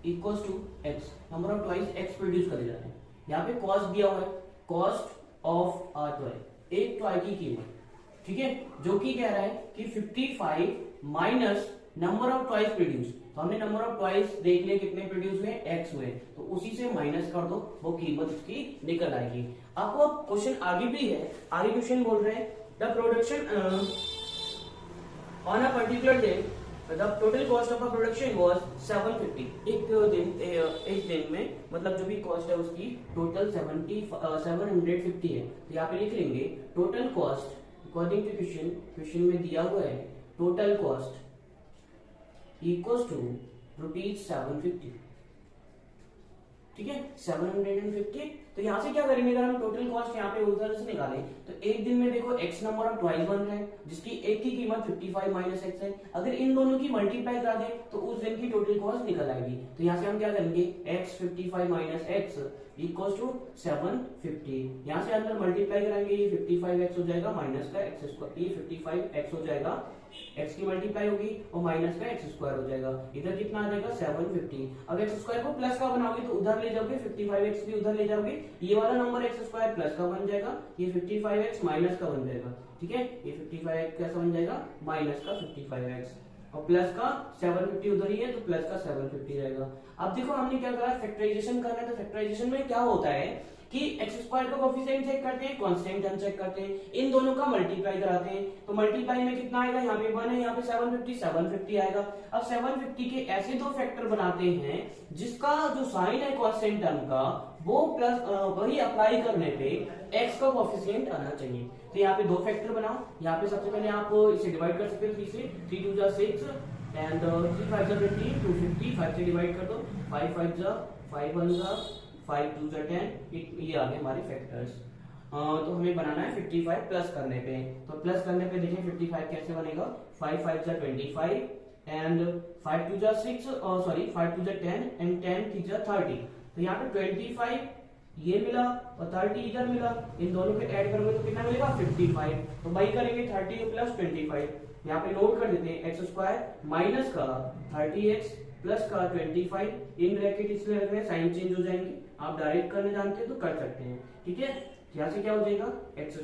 equals to x, number of toys x produce करे जाते हैं। यहाँ पे कॉस्ट दिया हुआ है, कॉस्ट ऑफ अ टॉय, एक टॉय की कीमत, ठीक है, जो कि कह रहा है कि 55 minus number of toys produce. तो हमने नंबर ऑफ टॉयज देख लिए कितने प्रोड्यूस हुए, एक्स हुए, तो उसी से माइनस कर दो, वो कीमत उसकी निकल आएगी। आपको क्वेश्चन आगे भी है, आगे क्वेश्चन बोल रहे हैं the production on a particular day the total cost of a production was 750। एक दिन में मतलब जो भी कॉस्ट है उसकी टोटल 750 है। तो यहाँ पे लिख लेंगे total cost according to question में दिया हुआ है टोटल कॉस्ट इक्वल्स टू ₹750, ठीक है, 750। तो यहाँ से क्या करेंगे, अगर हम टोटल कॉस्ट यहाँ पे उधर से निकालें तो एक दिन में देखो x नंबर ऑफ टॉयज बन रहे हैं जिसकी एक की कीमत 55 माइनस एक्स है। अगर इन दोनों की मल्टीप्लाई करा दें तो उस दिन की टोटल कॉस्ट निकल आएगी। तो यहाँ से हम क्या करेंगे, x 55 minus x equals to 750। यहाँ से अंदर मल्टीप्लाई कराएंगे, ये 55x हो जाएगा माइनस का एक्स स्क्वायर, ये 55x हो जाएगा, x की मल्टीप्लाई होगी और माइनस का एक्स स्क्वायर हो जाएगा। इधर कितना आ जाएगा 750। अब एक्स स्क्वायर को प्लस का बनाओगे तो उधर ले जाओगे, 55x भी उधर ले जाओगे, ये वाला नंबर एक्स स्क्वायर प्लस का बन जाएगा, ये 55x माइनस का बन जाएगा, ठीक है, ये 55x कैसा बन जाएगा, माइनस का 55x, और प्लस का 750 उधर ही है तो प्लस का 750 रहेगा। अब देखो हमने क्या करा, फैक्टराइजेशन करना है। तो फैक्टराइजेशन में क्या होता है कि एक्स स्क्वायर का कोएफिशिएंट चेक करते हैं, कांस्टेंट टर्म चेक करते हैं, इन दोनों का मल्टीप्लाई कराते हैं। तो मल्टीप्लाई में कितना आएगा, यहाँ पे 1 है, यहाँ पे 750 आएगा। अब 750 के ऐसे दो फैक्टर बनाते हैं जिसका जो साइन है कांस्टेंट टर्म का वो प्लस वही अप्लाई करने पे एक्स का कोएफिशिएंट आना चाहिए। तो यहाँ पे दो फैक्टर बनाओ। यहाँ पे सबसे पहले आप इसे डिवाइड कर सकते हो 3 से, 3 2 जा 6 एंड 3 5 जा 20, 250, 5 से डिवाइड कर दो, 5 5 जा 5 1 जा 5 2 जा 10, ये आ गए हमारे फैक्टर्स। तो हमें बनाना है 55 प्लस करने पे। तो प्लस करने पे देखिए 55 कैसे बनेगा, 5 5 जा 25 एंड 5 2 जा 6 सॉरी 5 2 जा 10 एंड 10 3 जा 30। तो यहाँ पे 25 ये मिला और 30 इधर मिला, इन दोनों को ऐड करोगे तो कितना मिलेगा 55। तो बाई करेंगे 30 प्लस 25, यहाँ पे नोट कर देते हैं एक्स स्क्वायर माइनस का 30x प्लस का 25, इन ब्रैकेट इसलिए रख रहे हैं साइन चेंज हो जाएंगे, आप डायरेक्ट करने जानते हैं तो कर सकते हैं, ठीक है। यहाँ से क्या हो जाएगा एक्स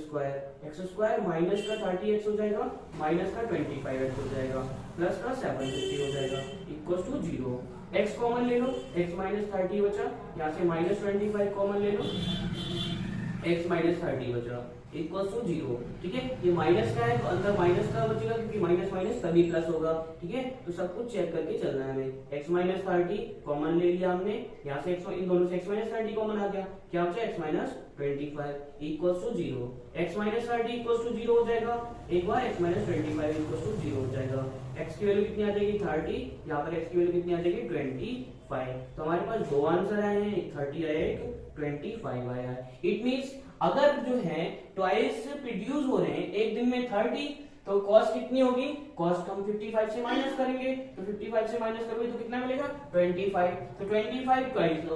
स्क्वायर माइनस का 30x हो जाएगा माइनस का 25x हो जाएगा प्लस का 750 हो जाएगा इक्वल टू 0। x कॉमन ले लो, x माइनस 30 बचा, यहाँ से माइनस 25 कॉमन ले लो, x माइनस 30 बचा इक्वल टू 0, ठीक है। ये माइनस का है तो अंदर माइनस का बचेगा क्योंकि माइनस माइनस तभी प्लस होगा, ठीक है। तो सब कुछ चेक करके चलना है हमें। x माइनस 30 कॉमन ले लिया हमने, यहाँ से इन दोनों से x माइनस 30 कॉमन आ गया, क्या बचा x minus 25 equal to 0। x minus 30 equal to 0 हो जाएगा, एक बार x माइनस 25 इक्वल टू 0 हो जाएगा। x की वैल्यू कितनी आ जाएगी 30, यहाँ पर x की वैल्यू कितनी आ जाएगी 25। तो हमारे पास दो आंसर आए हैं, 30 आया है, 25 आया है। इट मींस अगर जो है ट्वाइस प्रोड्यूस हो रहे हैं एक दिन में 30, तो कॉस्ट कितनी होगी, कॉस्ट हम 55 से माइनस करेंगे, तो 55 से माइनस करोगे तो कितना मिलेगा 25। तो 25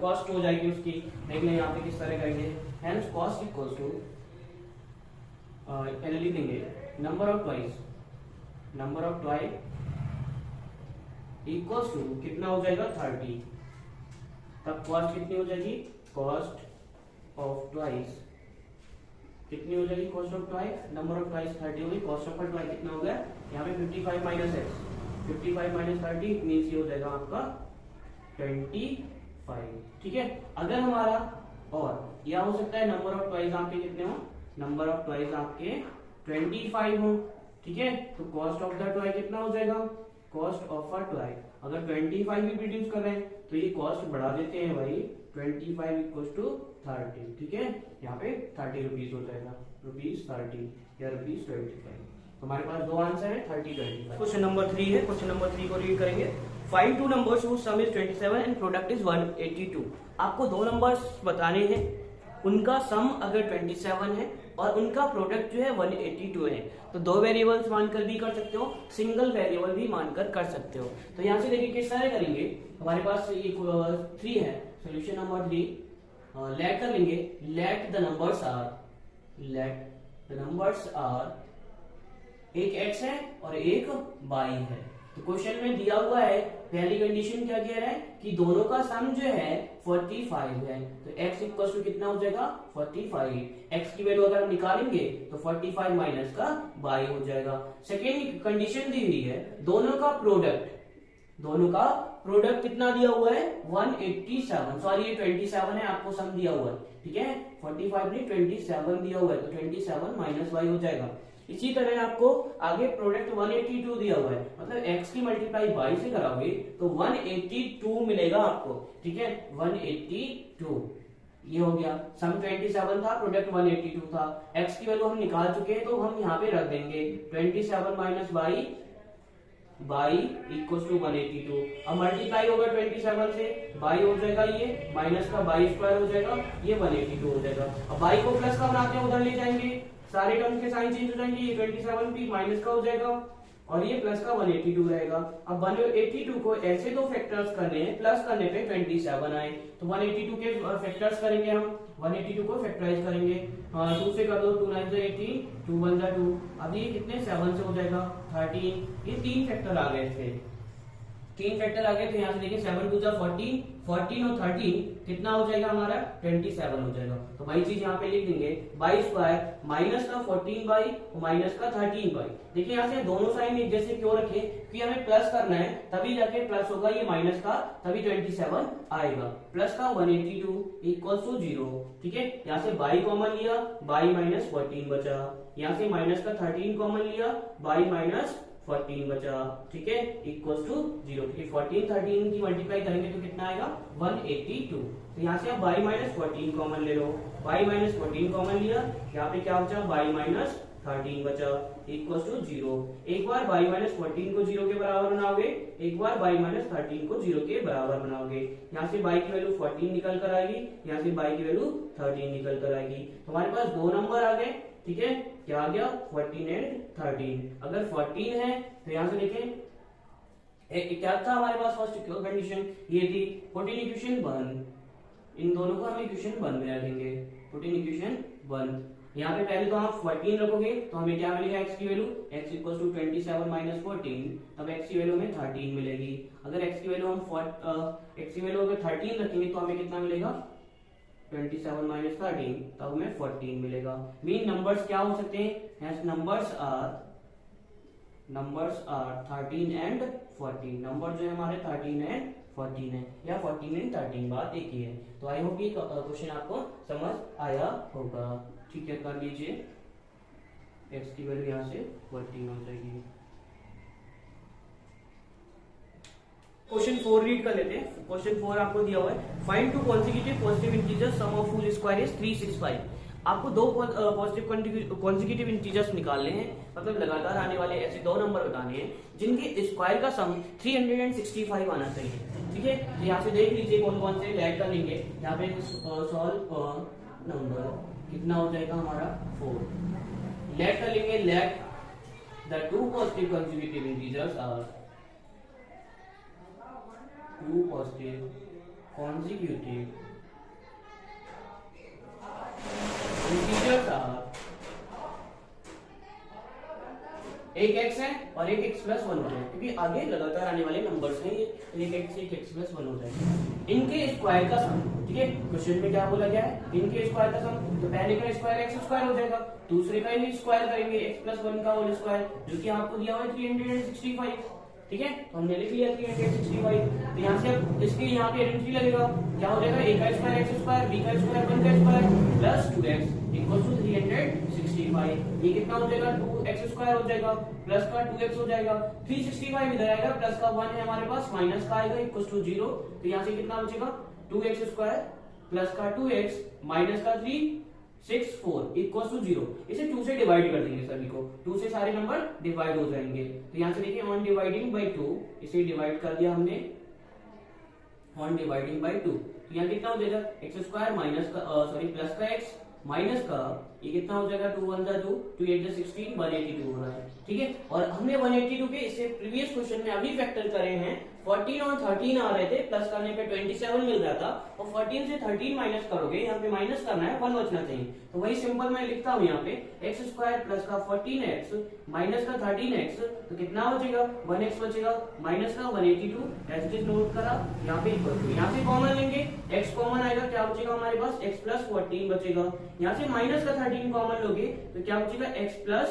कॉस्ट हो जाएगी उसकी। देख लें यहाँ पे किस तरह करेंगे, हेंस कॉस्ट इक्वल्स टू पहले लिख देंगे number of twice number of twice equals to कितना हो जाएगा 30। तब कॉस्ट कितनी हो जाएगी, कॉस्ट ऑफ ट्वाइस कितनी हो जाएगी, cost of twice number of twice 30 होगी, कॉस्ट ऑफ ट्वाइस कितना हो गया यहाँ पे 55 माइनस एक्स, 55 माइनस 30 मीन्स ये हो जाएगा आपका 25। ठीक है, अगर हमारा और यह हो सकता है नंबर ऑफ ट्वाइस आपके कितने हो, नंबर ऑफ ट्वाइस आपके 25 हो। ठीक है, तो कॉस्ट ऑफ द टॉय कितना हो जाएगा, कॉस्ट ऑफ अ टॉय अगर 25 भी प्रोड्यूस कर रहे हैं तो ये कॉस्ट बढ़ा देते हैं भाई, 25 इक्वल टू 30। ठीक है, यहाँ पे 30 रुपीज हो जाएगा, रुपीज 30 या रुपीज 25। तो हमारे पास दो आंसर है 30, 25। क्वेश्चन नंबर 3 है, क्वेश्चन नंबर 3 को रीड करेंगे। Find two numbers whose sum is 27 and product is 182। आपको दो नंबर्स बताने हैं, उनका सम अगर 27 है और उनका प्रोडक्ट जो है 182 है, तो दो वेरिएबल्स मानकर भी कर सकते हो, सिंगल वेरिएबल भी मानकर कर सकते हो। तो यहाँ से देखिए किस तरह करेंगे, हमारे पास ये 3 है, सोल्यूशन नंबर 3 लेट कर लेंगे, लेट द नंबर्स आर एक x है और एक y है। तो क्वेश्चन में दिया हुआ है, पहली कंडीशन क्या कह रहा है कि दोनों का सम जो है 45 है, तो x इक्वल टू कितना हो जाएगा 45। x की वैल्यू अगर हम निकालेंगे तो 45 माइनस का y हो जाएगा। सेकेंड कंडीशन दी हुई है, दोनों का प्रोडक्ट कितना दिया हुआ है 187, सॉरी ये 27 है, आपको सम दिया हुआ है। ठीक है, 45 नहीं 27 दिया हुआ है, तो 27 माइनस y हो जाएगा। इसी तरह आपको आगे प्रोडक्ट 182 दिया हुआ है, मतलब x की मल्टीप्लाई y से कराओगे तो 182 मिलेगा आपको। ठीक है, 182 ये हो गया, सम 27 था, प्रोडक्ट 182 था, x की वैल्यू हम निकाल चुके हैं तो हम यहाँ पे रख देंगे 27 माइनस y इक्वल टू 182। अब मल्टीप्लाई होगा 27 से, y हो जाएगा ये माइनस का y स्क्वायर हो जाएगा, ये 182 हो जाएगा। अब y को प्लस का बनाते हैं, उधर ले जाएंगे, सारे टर्म्स के साइन चेंज हो जाएंगे, ये 27 भी माइनस का हो जाएगा और ये प्लस का 182 रहेगा। अब 182 को ऐसे दो फैक्टर्स करने हैं, प्लस करने पे 27 आए, तो 182 के फैक्टर्स करेंगे हम, 182 को फैक्टराइज करेंगे, 2 से कर दो, 2 9 से 18, 2 1 2। अब ये कितने 7 से हो जाएगा 13, ये 3 फैक्टर आ गए थे, 3 फैक्टर आ गए, तो यहाँ से देखिए 7 2 14, 14 और 13 कितना हो जाएगा हमारा 27 हो जाएगा। तो वही चीज यहाँ पे लिख देंगे, बाई स्क्वायर माइनस का 14 बाई और माइनस का 13 बाई। देखिए यहाँ से दोनों साइन एक जैसे क्यों रखे, कि हमें प्लस करना है, तभी जाके प्लस होगा, ये माइनस का तभी 27 आएगा, प्लस का 182 इक्वल टू 0। ठीक है, यहाँ से बाई कॉमन लिया, बाई माइनस 14 बचा, यहाँ से माइनस का 13 कॉमन लिया, बाई माइनस 14 बचा। ठीक है, इक्वल्स टू 0, क्योंकि 14 13 की मल्टीप्लाई करेंगे तो कितना आएगा 182। तो यहाँ से आप y माइनस 14 कॉमन ले लो, y माइनस 14 कॉमन लिया, यहाँ पे क्या बचा y माइनस 13 बचा, इक्वल्स टू 0। एक बार y माइनस 14 को 0 के बराबर बनाओगे, एक बार y माइनस 13 को 0 के बराबर बनाओगे, यहाँ से y की वैल्यू 14 निकल कर आएगी, यहाँ से y की वैल्यू 13 निकल कर आएगी। तो हमारे पास दो नंबर आ गए। ठीक है, क्या आ गया 14 एंड 13। अगर 14 है तो यहाँ से देखें क्या था हमारे पास, फर्स्ट कंडीशन ये थी, 14 इक्वेशन 1, इन दोनों को हम इक्वेशन 1 में रखेंगे, 14 इक्वेशन 1। यहाँ पे पहले तो आप 14 रखोगे तो हमें क्या मिलेगा, x की value x equal to 27 minus 14, तब x की वैल्यू हमें 13 मिलेगी। अगर x की वैल्यू हम x की वैल्यू अगर 13 रखेंगे तो हमें कितना मिलेगा 27 माइनस 13, तब हमें 14 मिलेगा। मीन नंबर्स क्या हो सकते हैं, नंबर्स आर 13 एंड 14, नंबर जो है हमारे 13 एंड 14 है, या 14 एंड 13 बात एक ही है। तो आई होप ये क्वेश्चन आपको समझ आया होगा। ठीक है, कर लीजिए, x की वैल्यू यहाँ से 14 हो जाएगी। क्वेश्चन 4 रीड कर लेते हैं। क्वेश्चन 4 आपको दिया हुआ है, find two consecutive positive integers, sum of whole square is 365। आपको दो पॉजिटिव कॉन्जिक्यूटिव इंटीजर्स निकालने हैं, मतलब लगातार आने वाले ऐसे दो नंबर बताने हैं जिनके स्क्वायर का सम 365 आना चाहिए। ठीक है, तो यहाँ से देख लीजिए कौन कौन से ऐड कर लेंगे। यहाँ पे सॉल्व नंबर कितना हो जाएगा हमारा 4, लेट कर लेंगे, let the two positive consecutive integers are, two positive consecutive integers are एक x है और एक x प्लस 1 हो जाएगा, क्योंकि आगे लगातार आने वाले नंबर्स हैं ये, एक x प्लस 1 हो जाएगा। इनके स्क्वायर का सम, ठीक है, क्वेश्चन में क्या बोला गया है, इनके स्क्वायर का सम, तो पहले का स्क्वायर x स्क्वायर हो जाएगा, दूसरे का ही स्क्वायर करेंगे x प्लस 1 का होल स्क्वायर, जो कि आपको दिया हुआ है 365, ठीक है, तो हमने लिख लिया 365। तो यहाँ से अब इसके यहाँ पे आइडेंटिटी लगेगा, क्या हो जाएगा, a का स्क्वायर x स्क्वायर, b का स्क्वायर 1 का square plus 2x equal to 365। ये कितना हो जाएगा, 2x स्क्वायर हो जाएगा प्लस का 2x हो जाएगा, 365 इधर आएगा, प्लस का 1 है हमारे पास, माइनस का आएगा इक्वल टू 0। तो यहाँ से कितना बचेगा, 2x स्क्वायर प्लस का 2x माइनस का 364 इक्वल टू 0। इसे 2 से डिवाइड कर देंगे सभी को, 2 से सारे नंबर डिवाइड हो जाएंगे। तो यहाँ से देखिए 1 डिवाइडिंग बाई 2, इसे डिवाइड कर दिया हमने 1 डिवाइडिंग बाई 2। तो यहाँ कितना हो जाएगा, x स्क्वायर माइनस का प्लस का x माइनस का, ये कितना हो जाएगा, 2 1 2 2 8 16 182 हो रहा है, ठीक है। और हमने 182 के इससे प्रीवियस क्वेश्चन में अभी फैक्टर करे हैं, 14 और 13 आ रहे थे, प्लस करने पे 27 मिल रहा था, और 14 से 13 माइनस करोगे, यहाँ पे माइनस करना है, 1 बचना चाहिए, तो वही सिंपल मैं लिखता हूँ यहाँ पे x स्क्वायर प्लस का 14x माइनस का 13x, तो कितना बचेगा, 1x बचेगा, माइनस का 182 एज इट इज नोट करा, यहाँ पे इक्वल टू, यहाँ से कॉमन लेंगे, x कॉमन आएगा, क्या बचेगा हमारे पास, x प्लस 14 बचेगा, यहाँ से माइनस का 13 कॉमन लोगे तो क्या बचेगा, x प्लस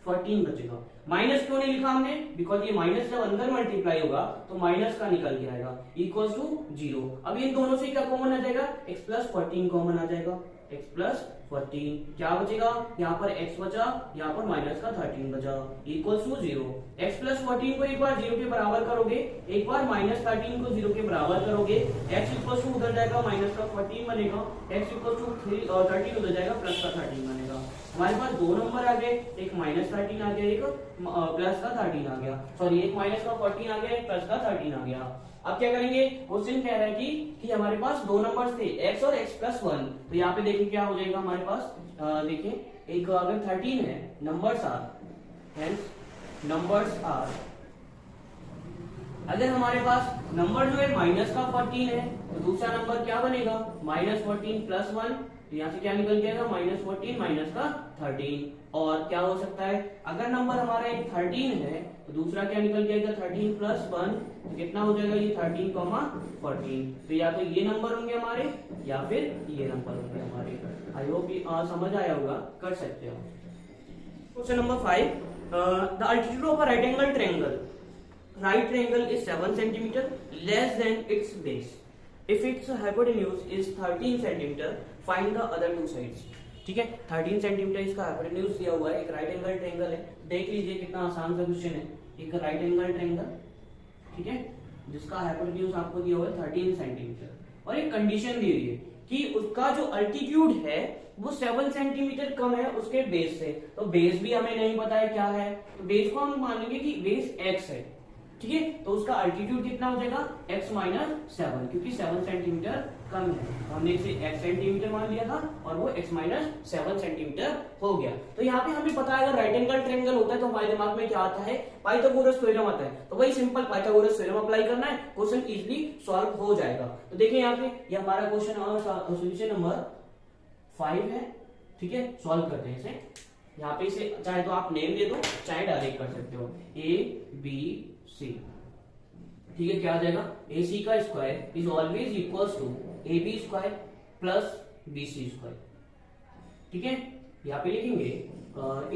14 बचेगा। माइनस क्यों नहीं लिखा हमने, बिकॉज ये माइनस जब अंदर मल्टीप्लाई होगा तो माइनस का निकल के आएगा इक्वल टू 0। अब इन दोनों से क्या कॉमन आ जाएगा, x प्लस 14 कॉमन आ जाएगा, x प्लस 14 क्या बचेगा, यहाँ पर x बचा, यहाँ पर माइनस का 13 बचा इक्वल टू 0। x प्लस 14 को एक बार 0 के बराबर करोगे, एक बार माइनस 13 को 0 के बराबर करोगे, x इक्वल टू उधर जाएगा, माइनस का 14 बनेगा, x इक्वल टू 13 उधर जाएगा, प्लस का 13 बनेगा। हमारे पास दो नंबर आ गए, एक माइनस 13 आ गया, एक प्लस का 13 आ गया, सॉरी एक माइनस का 14 आ गया, एक प्लस का 13 आ गया। अब क्या करेंगे, क्वेश्चन कह रहा है कि हमारे पास दो नंबर्स थे x और x प्लस 1, तो यहाँ पे देखिए क्या हो जाएगा हमारे पास, देखिए एक अगर 13 है, numbers are, hence numbers are, अगर हमारे पास नंबर जो है माइनस का 14 है, तो दूसरा नंबर क्या बनेगा, माइनस 14 प्लस 1, तो यहाँ से क्या निकल जाएगा, माइनस 14 माइनस का 13। और क्या हो सकता है, अगर नंबर हमारा एक 13 है तो दूसरा क्या निकल जाएगा, 13 प्लस 1, तो कितना हो जाएगा, ये 13 14। तो या तो ये नंबर होंगे हमारे या फिर ये नंबर होंगे हमारे। आई होप ये समझ आया होगा, कर सकते हो। Question number 5, the altitude of a right angle triangle, right triangle is 7 cm less than its base. If its hypotenuse is 13 cm, find the other two sides. ठीक है, 13 सेंटीमीटर इसका हाइपोटेन्यूज दिया हुआ है, एक राइट एंगल ट्रायंगल है, देख लीजिए कितना आसान सा क्वेश्चन है, एक राइट एंगल ट्रायंगल, ठीक है, जिसका हाइपोटेन्यूज आपको दिया हुआ है 13 सेंटीमीटर, और एक कंडीशन दी हुई है कि उसका जो अल्टीट्यूड है वो 7 सेंटीमीटर कम है उसके बेस से। तो बेस भी हमें नहीं पता है क्या है, तो बेस को हम मान लेंगे कि बेस x है, ठीक है, तो उसका अल्टीट्यूड कितना हो जाएगा, x माइनस 7, क्योंकि 7 सेंटीमीटर कम है, हमने इसे x सेंटीमीटर मान लिया था और वो x माइनस 7 सेंटीमीटर हो गया। तो यहाँ पे हमें पता है अगर राइट एंगल ट्रायंगल होता है तो हमारे दिमाग में क्या आता है, पाइथागोरस थ्योरम आता है, तो वही सिंपल पाइथागोरस थ्योरम अप्लाई करना है, क्वेश्चन इजीली सॉल्व हो जाएगा। तो देखिए यहाँ पे ये हमारा क्वेश्चन सोल्यूशन नंबर 5 है, ठीक है, सॉल्व करते हैं इसे। यहाँ पे इसे चाहे तो आप नेम दे दो, चाहे डायरेक्ट कर सकते हो, ABC, ठीक है, क्या आ जाएगा, AC का square is always equals to AB square plus BC square, ठीक है। यहाँ पे लिखेंगे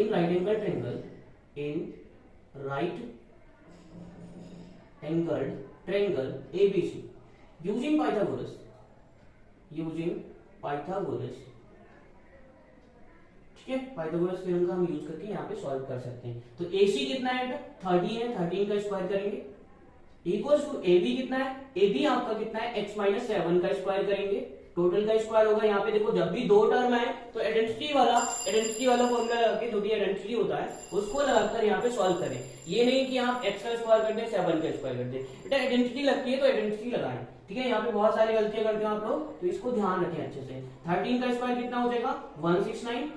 in right angle triangle, in right angle triangle ABC using Pythagoras, ठीक है, पाइथागोरस थ्योरम का हम यूज करके यहाँ पे सॉल्व कर सकते हैं। तो AC कितना है, 13 है, 13 का स्क्वायर करेंगे, इक्वल्स टू AB कितना है, AB आपका कितना है, x माइनस 7 का स्क्वायर करेंगे, टोटल का स्क्वायर होगा। यहाँ पे देखो जब भी दो टर्म है तो आइडेंटिटी वाला फॉर्मूला लगा के, जो भी आइडेंटिटी होता है उसको लगाकर यहाँ पे सॉल्व करें। ये नहीं कि आप x का स्क्वायर कर दे 7 का स्क्वायर कर दे, बेटा आइडेंटिटी लगती है तो आइडेंटिटी लगाएं, ठीक है। यहाँ पे बहुत सारी गलतियां करते हो आप लोग, तो इसको ध्यान रखें अच्छे से। 13 का स्क्वायर कितना हो जाएगा, 169,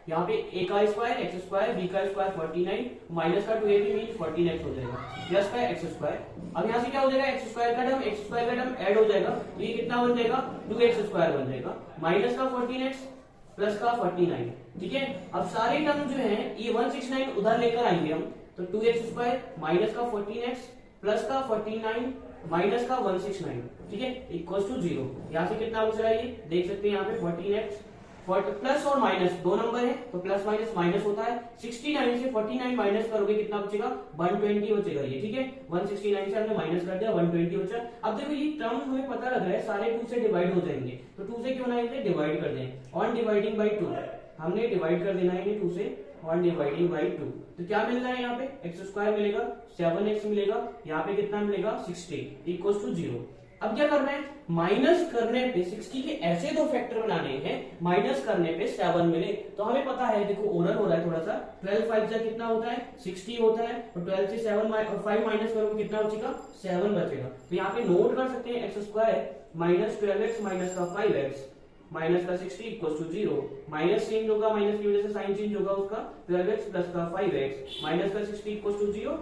यहाँ पे a का स्क्वायर x स्क्वायर, b का स्क्वायर 49, माइनस का 2ab मीन 14x हो जाएगा, प्लस का x स्क्वायर। अब यहाँ से क्या हो जाएगा, x स्क्वायर का टर्म ऐड हो जाएगा, तो ये कितना बन जाएगा, 2x स्क्वायर बन जाएगा, माइनस का 14x प्लस का 49, ठीक है। अब सारे टर्म जो है ये 169 उधर लेकर आएंगे हम, तो 2x² माइनस का 14x प्लस का 49 माइनस का 169, ठीक है, इक्वल टू 0। यहाँ से कितना बच रहा है, ये देख सकते हैं यहाँ पे 14x प्लस और माइनस दो नंबर है तो प्लस माइनस माइनस होता है। 69 से 49 माइनस करोगे कितना बचेगा, 120 बचेगा ये, ठीक है। 169 से हमने माइनस कर दिया, 120 बचा। अब देखो ये टर्म हमें पता लग रहा है सारे 2 से डिवाइड हो जाएंगे, तो 2 से क्यों ना इसे डिवाइड कर दें, ऑन डिवाइडिंग बाई 2 हमने डिवाइड कर देना है 2 से ऑन डिवाइडिंग बाई 2। तो क्या मिल रहा है यहाँ पे x² मिलेगा, 7x मिलेगा, यहाँ पे कितना मिलेगा 60 इक्वल टू 0। अब क्या करना है, माइनस करने पे 60 के ऐसे दो फैक्टर बनाने हैं, माइनस करने पे 7 मिले। तो हमें पता है, देखो ओरल हो रहा है थोड़ा सा, 12 5 जा कितना होता है 60 होता है, और 12 से 5 माइनस करोगे कितना बचेगा 7 बचेगा। तो यहाँ पे नोट कर सकते हैं x² माइनस 12x माइनस का 5x माइनस का 60 इक्वल टू 0। माइनस चेंज होगा, माइनस की वजह से साइन चेंज होगा उसका, 12x प्लस का 5x माइनस का 60 इक्वल टू 0।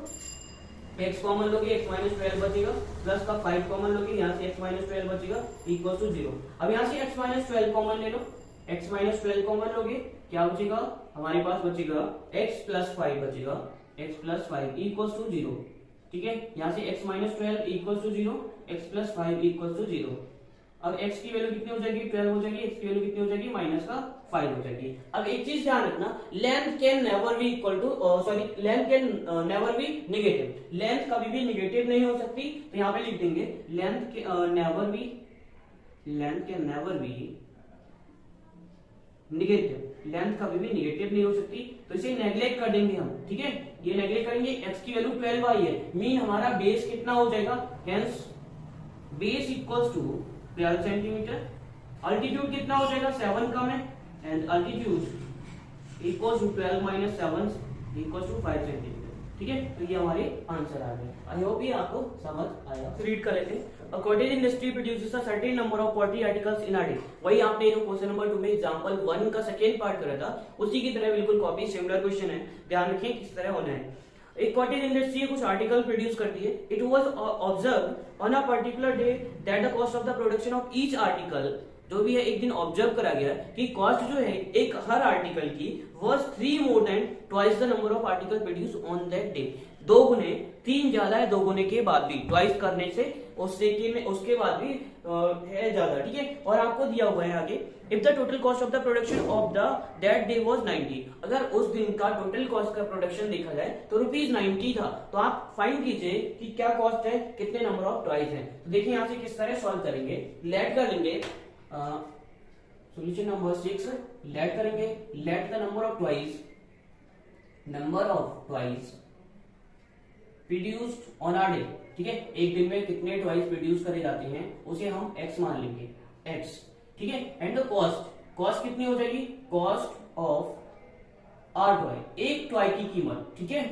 x कॉमन लोगे x माइनस 12 बचेगा, प्लस का 5 कॉमन लोगे, यहाँ से x माइनस 12 बचेगा इक्वल टू 0। अब यहाँ से x माइनस 12 कॉमन ले लो, x माइनस 12 कॉमन लोगे क्या बचेगा, हमारे पास बचेगा x प्लस 5 बचेगा, x प्लस 5 इक्वल टू 0, ठीक है। यहाँ से x minus 12 equal to 0, x plus 5 equal to 0। अब x की वैल्यू कितनी हो जाएगी 12 हो जाएगी, x की वैल्यू कितनी हो जाएगी माइनस का 5 हो जाएगी। अब एक चीज ध्यान रखना, length can never be equal to length can never be negative, length कभी भी नेगेटिव नहीं हो सकती। तो यहाँ पे लिख देंगे length can never be negative, length कभी भी नेगेटिव नहीं हो सकती, तो इसे नेग्लेक्ट कर देंगे हम, ठीक है। ये नेग्लेक्ट करेंगे, x की वैल्यू 12 आई है, मीन हमारा बेस कितना हो जाएगा, hence base equals to 12 centimetre. Altitude कितना हो जाएगा 7 कम है, and altitude equals to 12 minus 7 equals to 5 centimetre, ठीक है। तो ये हमारे आंसर आ गए। आई होप ये आपको समझ आया। रीड कर लेते हैं। A cottage industry produces a certain number of pottery articles in a day। वही आपने जो क्वेश्चन नंबर 2 में एग्जांपल 1 का सेकेंड पार्ट करा था, उसी की तरह बिल्कुल कॉपी सिमिलर क्वेश्चन है, ध्यान रखें किस तरह होना है। एक कॉटेज इंडस्ट्री कुछ आर्टिकल प्रोड्यूस करती है। It was observe on a particular day that the cost of the production of each article, जो भी है एक दिन ऑब्जर्व करा गया कि कॉस्ट जो है एक हर आर्टिकल की was 3 more than twice the number of article produce on that day. 2 गुने 3 ज्यादा है, 2 गुने के बाद भी, ट्वाइस करने से उसके बाद भी है ज्यादा, ठीक है। और आपको दिया हुआ है आगे, if the total cost of the production of the that day was 90, अगर उस दिन का टोटल कॉस्ट का प्रोडक्शन देखा जाए तो ₹90 था, तो आप फाइंड कीजिए कि क्या कॉस्ट है, कितने नंबर ऑफ ट्वाइस है। तो देखिए यहाँ से किस तरह सॉल्व करेंगे, लेट कर लेंगे सॉल्यूशन नंबर 6, लेट करेंगे, let the number of twice produced on a day, ठीक है। एक दिन में कितने ट्वाइस प्रोड्यूस करे जाते हैं उसे हम x मान लेंगे, x, ठीक है। एंड द कॉस्ट कितनी हो जाएगी, कॉस्ट ऑफ आर ट्वाई, एक ट्वाई की कीमत, ठीक है।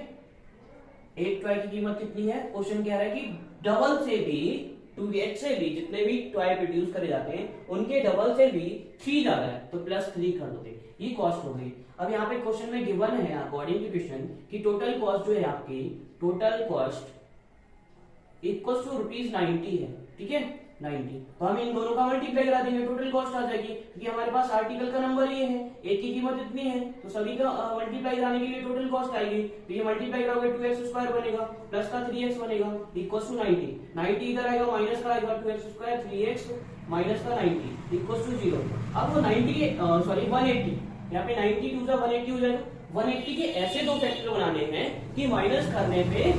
एक ट्वाई की कीमत कितनी है, क्वेश्चन कह रहा है कि डबल से भी 2x से भी जितने भी ट्वाई प्रोड्यूस करे जाते हैं उनके डबल से भी 3 ज्यादा है, तो +3 कर दोगे, ये कॉस्ट हो गई। अब यहाँ पे क्वेश्चन में गिवन है अकॉर्डिंग टू क्वेश्चन कि टोटल कॉस्ट जो है आपकी, टोटल कॉस्ट इक्वल टू ₹90 है, ठीक है, 90। तो हम इन दोनों का मल्टीप्लाई करा देंगे, टोटल कॉस्ट आ जाएगी, क्योंकि हमारे पास आर्टिकल का नंबर ये है, एक की कीमत इतनी है, तो सभी का मल्टीप्लाई कराने के लिए टोटल कॉस्ट आएगी। तो ये मल्टीप्लाई करोगे 2x² बनेगा, प्लस का 3x बनेगा इक्वल टू 90 इधर आएगा, माइनस का आएगा 2x² 3x माइनस का 90 इक्वल टू 0। अब वो 180, यहाँ पे 90 2 सा 180 हो जाएगा। 180 के ऐसे दो फैक्टर बनाने हैं कि माइनस करने पे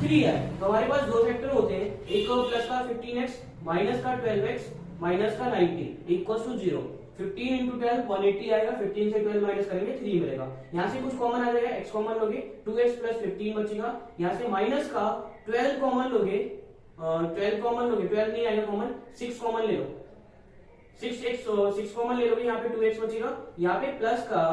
3 आए, तो हमारे पास दो फैक्टर होते हैं, एक प्लस का 15x माइनस का 12x माइनस का 90 इक्वल टू 0। 15 इंटू 12 180 आएगा, 15 से 12 माइनस करेंगे 3 मिलेगा। यहाँ से कुछ कॉमन आ जाएगा, x कॉमन लोगे 2x प्लस 15 बचेगा, यहाँ से माइनस का 12 कॉमन लोगे, 12 नहीं आएगा कॉमन, 6 कॉमन ले लो, 6 कॉमन ले लोगे, यहाँ पे 2x बचेगा, यहाँ पे प्लस का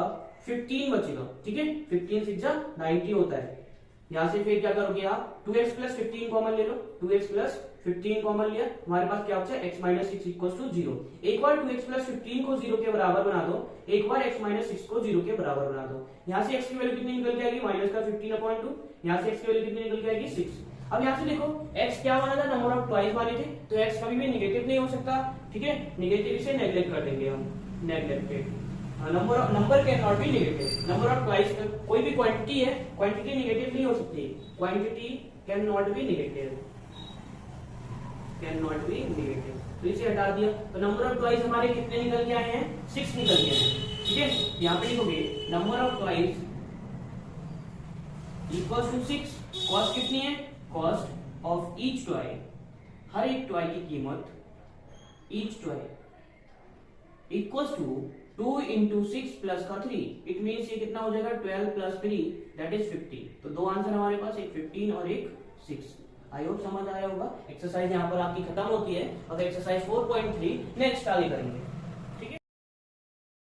15 बचेगा, ठीक है। 15 6 90 होता है। यहाँ से फिर क्या करोगे आप, 2x प्लस 15 कॉमन ले लो, 2x प्लस 15 कॉमन लिया, हमारे पास क्या बचा x माइनस 6 इक्वल टू 0। एक बार 2x प्लस 15 को 0 के बराबर बना दो, एक बार x माइनस 6 को 0 के बराबर बना दो। यहाँ से x की वैल्यू कितनी निकल के आएगी, माइनस का 15/2, यहाँ से x की वैल्यू कितनी निकल के आएगी 6। अब यहाँ से देखो x क्या माना था, नंबर ऑफ ट्वाइस माने थे, तो x कभी भी नेगेटिव नहीं हो सकता, ठीक है, नेगेटिव से नेग्लेक्ट कर देंगे हम, neglected. Number can not be negative, number of twice, कोई भी क्वांटिटी है, क्वांटिटी नेगेटिव नहीं हो सकती, quantity can not be negative, can not be negative, तो इसे हटा दिया, तो नंबर ऑफ ट्वाइस हमारे कितने निकल के आए हैं, 6 निकल के आए हैं, ठीक है। यहाँ पे लिखोगे number of twice equals to 6, cost कितनी है, कॉस्ट ऑफ ईच टॉय, हर एक टॉय की कीमत, each toy equals to 2 into 6 plus का 3, इट मीन्स ये कितना हो जाएगा 12 प्लस 3 दैट इज 50। तो दो आंसर हमारे पास, एक 15 और एक 6। आई होप समझ आया होगा। एक्सरसाइज यहाँ पर आपकी खत्म होती है। अब एक्सरसाइज 4.3 नेक्स्ट आगे करेंगे।